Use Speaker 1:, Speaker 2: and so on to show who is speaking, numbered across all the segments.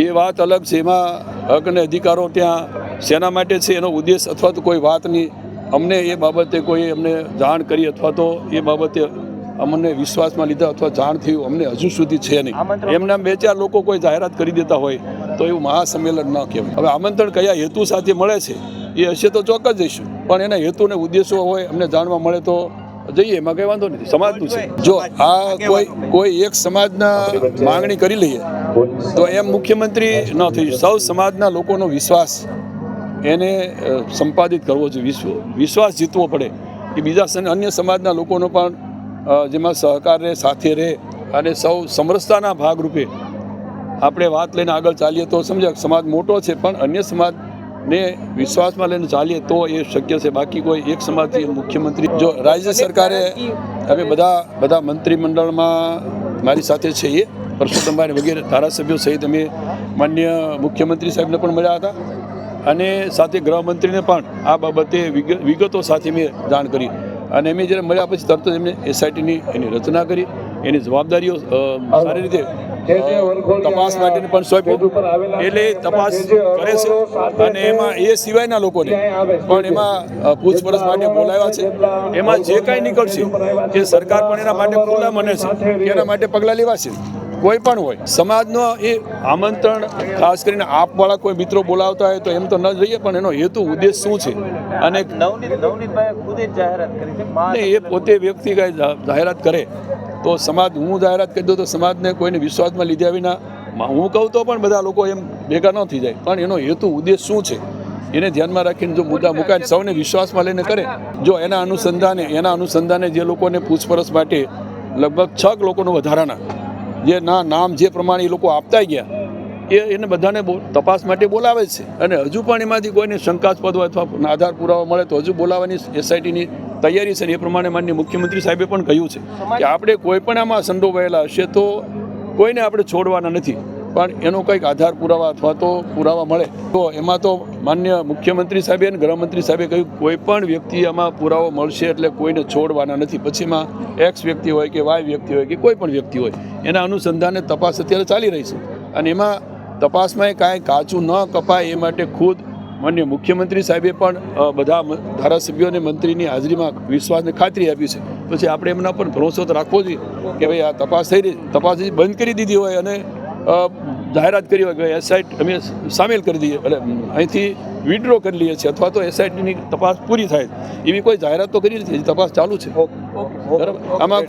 Speaker 1: એ વાત અલગ છે, એમાં હક અને અધિકારો ત્યાં શેના માટે છે એનો ઉદ્દેશ અથવા તો કોઈ વાતની અમને એ બાબતે કોઈ અમને જાણ કરી અથવા તો એ બાબતે અમને વિશ્વાસમાં લીધા અથવા જાણ થયું અમને હજુ સુધી છે નહીં. એમના 2-4 લોકો કોઈ જાહેરાત કરી દેતા હોય તો એવું મહાસંમેલન ન કહેવાય. હવે આમંત્રણ કયા હેતુ સાથે મળે છે એ હશે તો ચોક્કસ જઈશું, પણ એના હેતુ અને ઉદ્દેશો હોય અમને જાણવા મળે તો જઈએ, એમાં કંઈ વાંધો નથી. સમાજનું છે, જો આ કોઈ એક સમાજના માંગણી કરી લઈએ તો એમ મુખ્યમંત્રી ન થઈ. સૌ સમાજના લોકોનો વિશ્વાસ એને સંપાદિત કરવો જોઈએ, વિશ્વાસ જીતવો પડે કે બીજા અન્ય સમાજના લોકોનો પણ જેમાં સહકાર રહે, સાથે રહે અને સૌ સમરસતાના ભાગરૂપે આપણે વાત લઈને આગળ ચાલીએ તો સમજ્યા સમાજ મોટો છે, પણ અન્ય સમાજને વિશ્વાસમાં લઈને ચાલીએ તો એ શક્ય છે. બાકી કોઈ એક સમાજથી મુખ્યમંત્રી જો રાજ્ય સરકારે અમે બધા મંત્રીમંડળમાં મારી સાથે છે એ પરસોત્તમભાઈ વગેરે ધારાસભ્યો સહિત અમે માન્ય મુખ્યમંત્રી સાહેબને પણ મળ્યા હતા અને સાથે ગૃહમંત્રીને પણ આ બાબતે વિગતો સાથે મેં જાણ કરી અને અમે જ્યારે મળ્યા પછી તરત જ એમને એસઆઈટીની એની રચના કરી, એની જવાબદારીઓ સારી રીતે તપાસ માટેની પણ સોંપ્યું, એટલે તપાસ કરે છે અને એમાં એ સિવાયના લોકોને પણ એમાં પૂછપરછ માટે બોલાવ્યા છે. એમાં જે કાંઈ નીકળશે એ સરકાર પણ એના માટે ખુલ્લા મને છે કે એના માટે પગલાં લેવાશે. કોઈ પણ હોય સમાજનો એ આમંત્રણ ખાસ કરીને આપવાળા કોઈ મિત્રો બોલાવતા હોય તો એમ તો ન જઈએ, પણ એનો હેતુ ઉદ્દેશ શું છે અને એ પોતે વ્યક્તિ કાંઈ જાહેરાત કરે તો સમાજ, હું જાહેરાત કરી દઉં તો સમાજને કોઈને વિશ્વાસમાં લીધા વિના હું કહું તો પણ બધા લોકો એમ ભેગા ન થઈ જાય, પણ એનો હેતુ ઉદ્દેશ શું છે એને ધ્યાનમાં રાખીને જો મુદ્દા મુકાય સૌને વિશ્વાસમાં લઈને કરે, જો એના અનુસંધાને જે લોકોને પૂછપરછ માટે લગભગ 6 લોકોનો વધારાના જે નામ જે પ્રમાણે એ લોકો આપતા ગયા એને બધાને તપાસ માટે બોલાવે છે અને હજુ પણ એમાંથી કોઈને શંકાસ્પદ હોય અથવા આધાર પુરાવા મળે તો હજુ બોલાવવાની એસઆઈટીની તૈયારી છે. એ પ્રમાણે માનનીય મુખ્યમંત્રી સાહેબે પણ કહ્યું છે કે આપણે કોઈ પણ આમાં સંડોવાયેલા હશે તો કોઈને આપણે છોડવાના નથી, પણ એનો કંઈક આધાર પુરાવા અથવા તો પુરાવા મળે તો એમાં તો માનનીય મુખ્યમંત્રી સાહેબે અને ગૃહમંત્રી સાહેબે કહ્યું કોઈ પણ વ્યક્તિ આમાં પુરાવો મળશે એટલે કોઈને છોડવાના નથી. પછીમાં એક્સ વ્યક્તિ હોય કે વાય વ્યક્તિ હોય કે કોઈ પણ વ્યક્તિ હોય એના અનુસંધાને તપાસ અત્યારે ચાલી રહી છે અને એમાં તપાસમાં કાંઈ કાચું ન કપાય એ માટે ખુદ માનનીય મુખ્યમંત્રી સાહેબે પણ બધા ધારાસભ્યોને મંત્રીની હાજરીમાં વિશ્વાસને ખાતરી આપી છે. પછી આપણે એમના પર ભરોસો તો રાખવો જોઈએ કે ભાઈ આ તપાસ થઈ રહી, તપાસ બંધ કરી દીધી હોય અને જાહેરાત કરી હોય કે એસઆઈટી અમે સામેલ કરી દઈએ એટલે અહીંથી વિડ્રો કરી લઈએ છીએ અથવા તો એસઆઈટીની તપાસ પૂરી થાય એવી કોઈ જાહેરાત તો કરી નથી, તપાસ ચાલુ છે. બરાબર, આમાં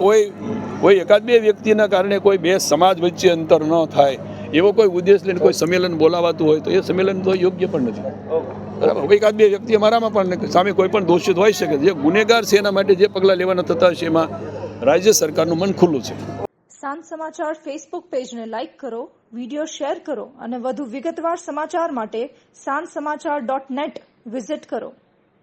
Speaker 1: કોઈ એકાદ બે વ્યક્તિના કારણે કોઈ બે સમાજ વચ્ચે અંતર ન થાય એવો કોઈ ઉદ્દેશ લઈને કોઈ સંમેલન બોલાવાતું હોય તો એ સંમેલન તો યોગ્ય પણ નથી. બરાબર, એકાદ બે વ્યક્તિ અમારામાં પણ સામે કોઈ પણ દોષિત હોઈ શકે, જે ગુનેગાર છે એના માટે જે પગલાં લેવાના થતા હશે એમાં રાજ્ય સરકારનું મન ખુલ્લું છે.
Speaker 2: સાંજ સમાચાર ફેસબુક પેજને લાઇક કરો, વિડીયો શેર કરો અને વધુ વિગતવાર સમાચાર માટે sanssamachar.net વિઝિટ કરો.